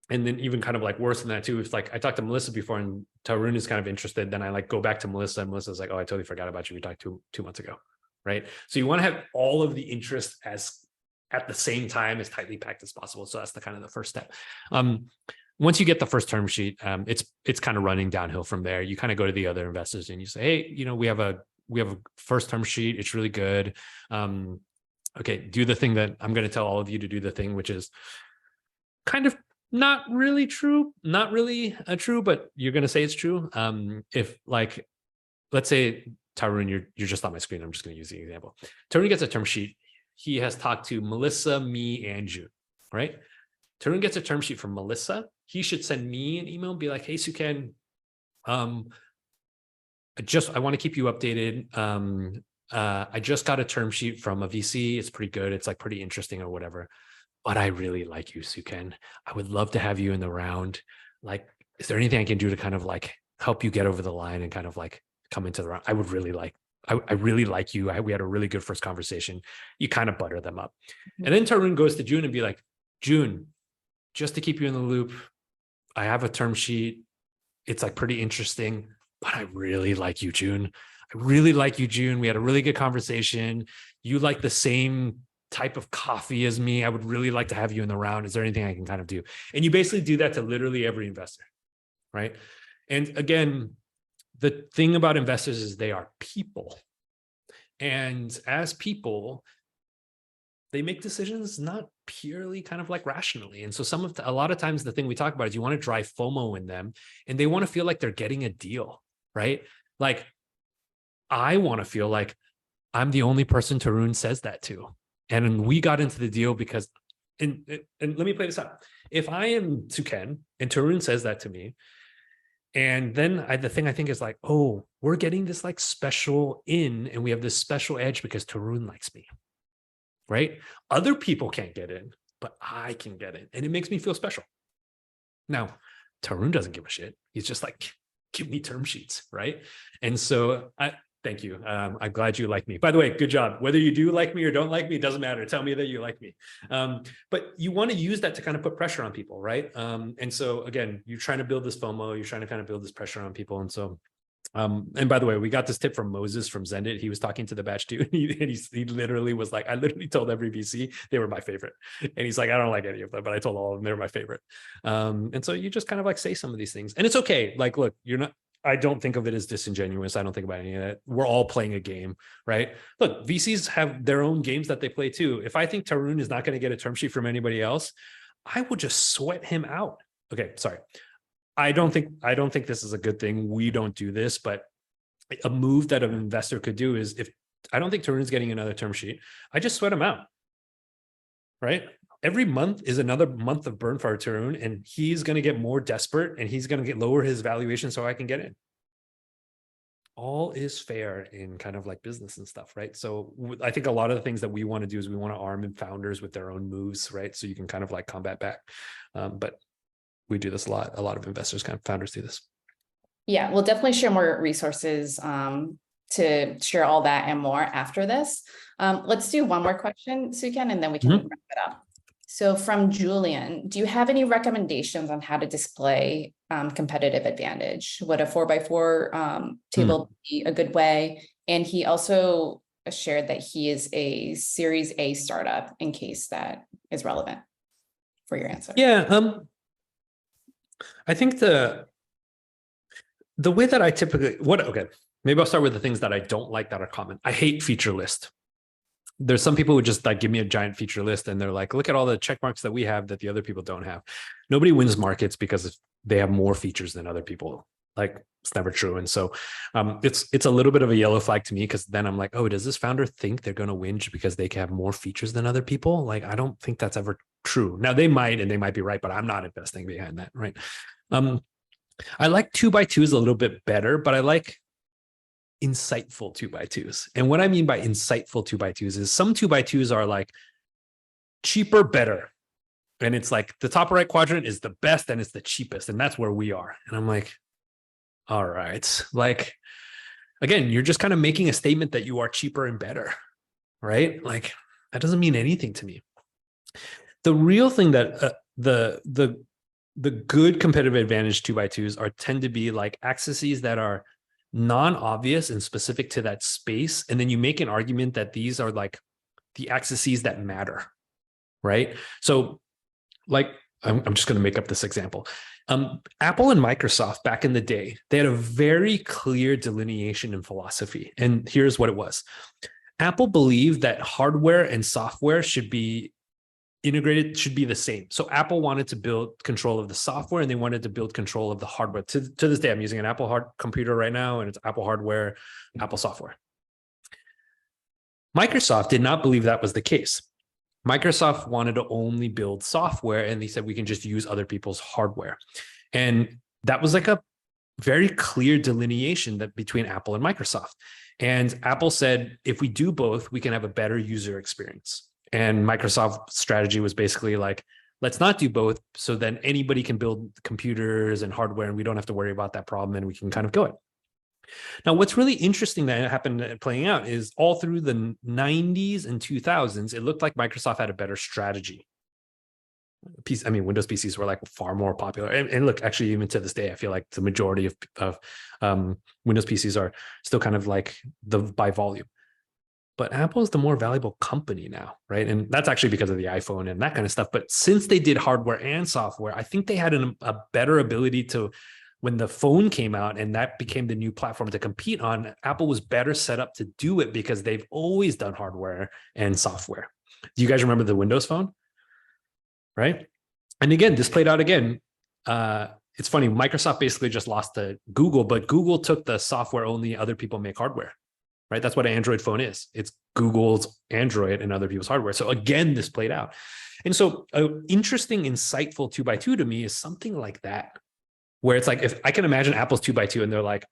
[SPEAKER 1] even kind of like worse than that too. It's like, I talked to Melissa before and Tarun is kind of interested. Then I like go back to Melissa and Melissa's like, oh, I totally forgot about you. We talked two months ago. Right. So you want to have all of the interest at the same time as tightly packed as possible. So that's the kind of the first step. Once you get the first term sheet, it's kind of running downhill from there. You kind of go to the other investors and you say, hey, we have a first term sheet. It's really good. Okay, do the thing that I'm going to tell all of you to do, the thing, which is kind of not really true, not really true, but you're going to say it's true. If like, let's say Tarun, you're just on my screen. I'm just going to use the example. Tarun gets a term sheet. He has talked to Melissa, me, and June, right? Tarun gets a term sheet from Melissa. He should send me an email and be like, hey, Hsu Ken, I want to keep you updated. I just got a term sheet from a VC. It's pretty good. It's like pretty interesting or whatever. But I really like you, Hsu Ken. I would love to have you in the round. Like, is there anything I can do to kind of like help you get over the line and kind of like come into the round? I really like you. We had a really good first conversation. You kind of butter them up. And then Tarun goes to June and be like, June, just to keep you in the loop, I have a term sheet. It's like pretty interesting, but I really like you, June. I really like you, June. We had a really good conversation. You like the same type of coffee as me. I would really like to have you in the round. Is there anything I can kind of do? And you basically do that to literally every investor, right? And again, the thing about investors is they are people. And as people, they make decisions not purely kind of like rationally. And so a lot of times the thing we talk about is you want to drive FOMO in them, and they want to feel like they're getting a deal, right? Like I want to feel like I'm the only person Tarun says that to. And we got into the deal because, and let me play this out. If I am Hsu Ken and Tarun says that to me, and then the thing I think is like, oh, we're getting this like special in, and we have this special edge because Tarun likes me, right? Other people can't get in, but I can get in, and it makes me feel special. Now, Tarun doesn't give a shit. He's just like, give me term sheets, right? And so thank you. I'm glad you like me. By the way, good job. Whether you do like me or don't like me, it doesn't matter. Tell me that you like me. But you want to use that to kind of put pressure on people, right? And so again, you're trying to build this FOMO. You're trying to kind of build this pressure on people. And so, and by the way, we got this tip from Moses from Zendit. He was talking to the batch too. And he literally was like, I literally told every VC they were my favorite. And he's like, I don't like any of them, but I told all of them they were my favorite. And so you just kind of like say some of these things, and it's okay. Like, look, I don't think of it as disingenuous. I don't think about any of that. We're all playing a game, right? Look, VCs have their own games that they play too. If I think Tarun is not going to get a term sheet from anybody else, I will just sweat him out. Okay, sorry. I don't think this is a good thing. We don't do this, but a move that an investor could do is, if I don't think Tarun's getting another term sheet, I just sweat him out, right? Every month is another month of burn for Tarun, and he's going to get more desperate, and he's going to lower his valuation so I can get in. All is fair in kind of like business and stuff, right? So I think a lot of the things that we want to do is we want to arm in founders with their own moves, right? So you can kind of like combat back. But we do this a lot. A lot of investors, kind of founders do this. Yeah,
[SPEAKER 5] we'll definitely share more resources to share all that and more after this. Let's do one more question, Hsu Ken, and then we can wrap it up. So from Julian, do you have any recommendations on how to display competitive advantage? Would a 4x4 table be a good way? And he also shared that he is a Series A startup, in case that is relevant for your answer.
[SPEAKER 1] Yeah, I think the way that I typically, okay, maybe I'll start with the things that I don't like that are common. I hate feature list. There's some people who just like give me a giant feature list and they're like, look at all the check marks that we have that the other people don't have. Nobody wins markets because they have more features than other people. Like, it's never true. And so it's a little bit of a yellow flag to me, because then I'm like, oh, does this founder think they're going to win just because they have more features than other people? Like, I don't think that's ever true. Now they might, and they might be right, but I'm not investing behind that, right? I like 2x2s a little bit better, but I like insightful 2x2s. And what I mean by insightful 2x2s is some 2x2s are like cheaper, better. And it's like the top right quadrant is the best and it's the cheapest. And that's where we are. And I'm like, all right. Like, again, you're just kind of making a statement that you are cheaper and better, right? Like, that doesn't mean anything to me. The real thing that the good competitive advantage 2x2s tend to be like accesses that are non-obvious and specific to that space. And then you make an argument that these are like the accesses that matter, right? So like, I'm just going to make up this example. Apple and Microsoft back in the day, they had a very clear delineation in philosophy. And here's what it was. Apple believed that hardware and software should be integrated, should be the same. So Apple wanted to build control of the software and they wanted to build control of the hardware. To this day, I'm using an Apple computer right now, and it's Apple hardware, Apple software. Microsoft did not believe that was the case. Microsoft wanted to only build software, and they said we can just use other people's hardware. And that was like a very clear delineation that between Apple and Microsoft. And Apple said, if we do both, we can have a better user experience. And Microsoft's strategy was basically like, let's not do both, so then anybody can build computers and hardware and we don't have to worry about that problem and we can kind of go it. Now, what's really interesting that happened playing out is all through the 90s and 2000s, it looked like Microsoft had a better strategy. Windows PCs were like far more popular. And look, actually, even to this day, I feel like the majority of Windows PCs are still kind of like by volume. but Apple is the more valuable company now, right? And that's actually because of the iPhone and that kind of stuff. But since they did hardware and software, I think they had a better ability to, when the phone came out and that became the new platform to compete on, Apple was better set up to do it because they've always done hardware and software. Do you guys remember the Windows Phone? Right? And again, this played out again. It's funny, Microsoft basically just lost to Google, but Google took the software only, other people make hardware, right? That's what an Android phone is. It's Google's Android and other people's hardware. So again, this played out. And so an interesting, insightful 2x2 to me is something like that, where it's like, if I can imagine Apple's 2x2 and they're like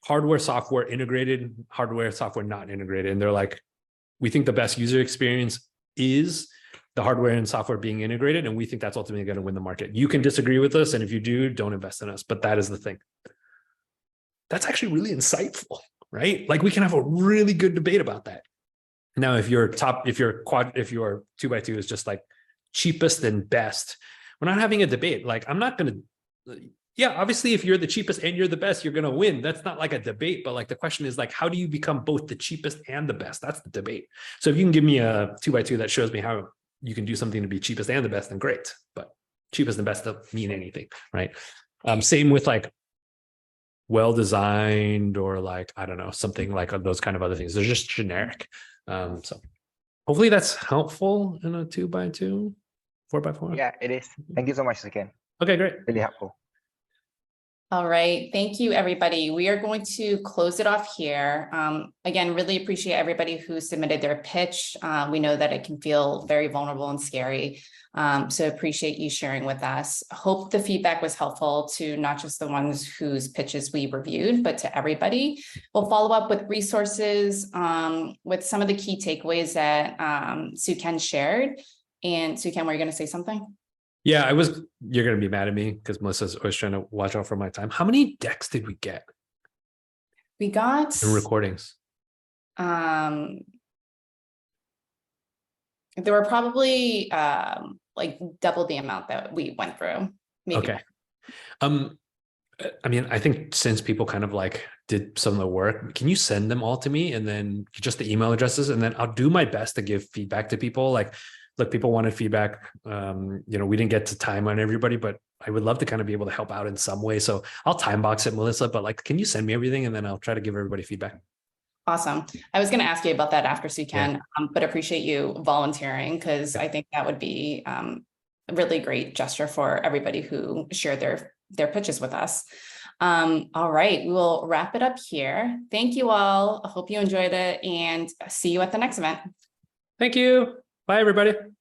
[SPEAKER 1] hardware, software integrated, hardware, software not integrated. And they're like, we think the best user experience is the hardware and software being integrated. And we think that's ultimately going to win the market. You can disagree with us. And if you do, don't invest in us. But that is the thing. That's actually really insightful, right? Like we can have a really good debate about that. Now, if your 2x2 is just like cheapest and best, we're not having a debate. Like I'm not going to, yeah, obviously if you're the cheapest and you're the best, you're going to win. That's not like a debate, but like the question is like, how do you become both the cheapest and the best? That's the debate. So if you can give me a 2x2 that shows me how you can do something to be cheapest and the best, then great. But cheapest and best don't mean anything, right? Same with like well-designed or like, I don't know, something like those kind of other things. They're just generic. So hopefully that's helpful in a 2x2, 4x4.
[SPEAKER 6] Yeah, it is. Thank you so much, Hsu Ken.
[SPEAKER 1] Okay, great.
[SPEAKER 6] Really helpful.
[SPEAKER 5] All right. Thank you, everybody. We are going to close it off here. Again, really appreciate everybody who submitted their pitch. We know that it can feel very vulnerable and scary. So appreciate you sharing with us. Hope the feedback was helpful to not just the ones whose pitches we reviewed, but to everybody. We'll follow up with resources with some of the key takeaways that Hsu Ken shared. And Hsu Ken, were you going to say something?
[SPEAKER 1] Yeah, you're going to be mad at me because Melissa's always trying to watch out for my time. How many decks did we get?
[SPEAKER 5] We got
[SPEAKER 1] in recordings.
[SPEAKER 5] There were probably like double the amount that we went through. Maybe.
[SPEAKER 1] Okay. I mean, I think since people kind of like did some of the work, can you send them all to me and then just the email addresses, and then I'll do my best to give feedback to people. Like, look, people wanted feedback. You know, we didn't get to time on everybody, but I would love to kind of be able to help out in some way. So I'll time box it, Melissa, but like, can you send me everything? And then I'll try to give everybody feedback.
[SPEAKER 5] Awesome. I was going to ask you about that after Hsu Ken, but appreciate you volunteering because I think that would be a really great gesture for everybody who shared their pitches with us. All right, we will wrap it up here. Thank you all. I hope you enjoyed it and see you at the next event.
[SPEAKER 1] Thank you. Bye, everybody.